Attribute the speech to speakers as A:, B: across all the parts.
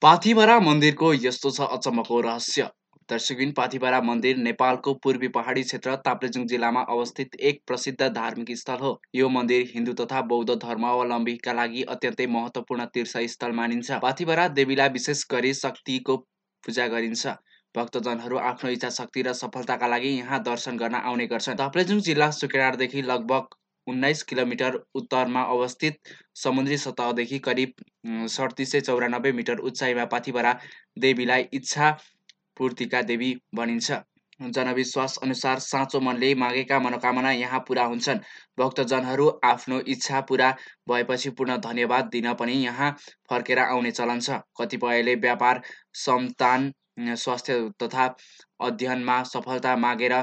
A: पाथिभरा मन्दिरको यस्तो छ अचम्मको रहस्य। दर्शकबिन पाथिभरा मन्दिर नेपालको पूर्वी पहाडी क्षेत्र ताप्लेजुङ जिल्लामा अवस्थित एक प्रसिद्ध धार्मिक स्थल हो। यो मन्दिर हिन्दू तथा बौद्ध धर्मावलम्बीका लागि अत्यन्तै महत्त्वपूर्ण तीर्थस्थल मानिन्छ। पाथिभरा देवीलाई विशेष गरी शक्तिको पूजा गरिन्छ। भक्तजनहरू आफ्नो इच्छा शक्ति र सफलताका लागि यहाँ दर्शन गर्न आउने गर्छन्। ताप्लेजुङ जिल्ला सुकेरारदेखि लगभग 19 किलोमिटर उत्तरमा अवस्थित समुद्री सतहदेखि करिब 3794 मिटर उचाइमा पाथिभरा देवीलाई इच्छा पूर्तिका देवी भनिन्छ। जनविश्वास अनुसार साँचो मनले मागेका मनोकामना यहाँ पुरा हुन्छन्। भक्तजनहरू आफ्नो इच्छा पुरा भएपछि पूर्ण धन्यवाद दिन पनि यहाँ फर्केर आउने चलन छ। कतिपयले व्यापार, सन्तान, स्वास्थ्य तथा अध्ययनमा सफलता मागेर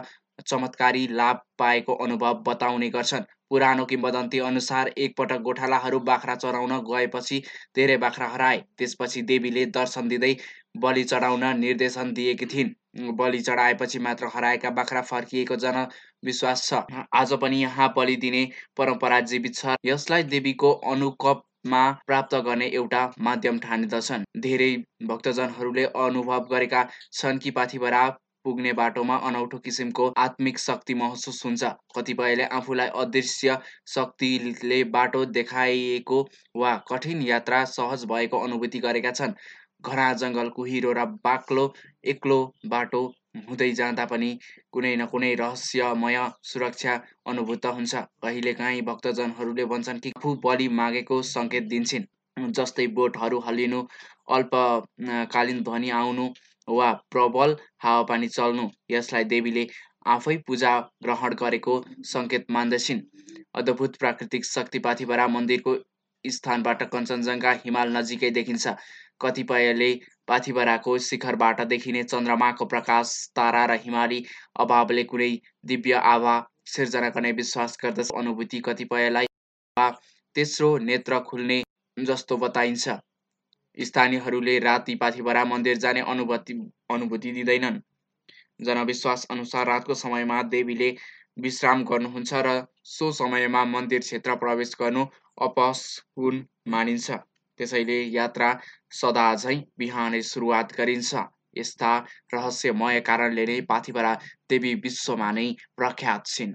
A: चमत्कारी लाभ पाएको अनुभव बताउने गर्छन्। पुरानो किंवदन्ती अनुसार एकपटक गोठालाहरू बाख्रा चराउन गएपछि धेरै बाख्रा हराए। त्यसपछि देवीले दर्शन दिँदै बलि चढाउन निर्देशन दिएकी थिइन्। बलि चढाएपछि मात्र हराएका बाख्रा फर्किएको जनविश्वास छ। आज पनि यहाँ बलि दिने परम्परा जीवित छ। यसलाई देवीको अनुकपमा प्राप्त गर्ने एउटा माध्यम ठानिदछन्। धेरै भक्तजनहरूले अनुभव गरेका छन् कि पाथिभरा पुग्ने बाटोमा अनौठो किसिमको आत्मिक शक्ति महसुस हुन्छ। कतिपयले आफूलाई अदृश्य शक्तिले बाटो देखाइएको वा कठिन यात्रा सहज भएको अनुभूति गरेका छन्। घना जङ्गल, कुहिरो र बाक्लो एक्लो बाटो हुँदै जाँदा पनि कुनै न कुनै रहस्यमय सुरक्षा अनुभूत हुन्छ। कहिलेकाहीँ भक्तजनहरूले भन्छन् कि आफू बलि मागेको सङ्केत दिन्छन्, जस्तै बोटहरू हल्लिनु, अल्पकालीन ध्वनि आउनु वा प्रबल हावापानी चल्नु। यसलाई देवीले आफै पूजा ग्रहण गरेको सङ्केत मान्दछिन्। अद्भुत प्राकृतिक शक्ति पाथिभरा मन्दिरको स्थानबाट कञ्चनजङ्घा हिमाल नजिकै देखिन्छ। कतिपयले पाथिभराको शिखरबाट देखिने चन्द्रमाको प्रकाश, तारा र हिमाली अभावले कुनै दिव्य आभा सिर्जना गर्ने विश्वास गर्दछ। अनुभूति कतिपयलाई वा तेस्रो नेत्र खुल्ने जस्तो बताइन्छ। स्थानीयहरूले राति पाथिभरा मन्दिर जाने अनुभूति दिँदैनन्। जनविश्वास अनुसार रातको समयमा देवीले विश्राम गर्नुहुन्छ र सो समयमा मन्दिर क्षेत्र प्रवेश गर्नु अपशकुन मानिन्छ। त्यसैले यात्रा सदाझैँ बिहानै सुरुवात गरिन्छ। यस्ता रहस्यमय कारणले नै पाथिभरा देवी विश्वमा नै प्रख्यात छिन्।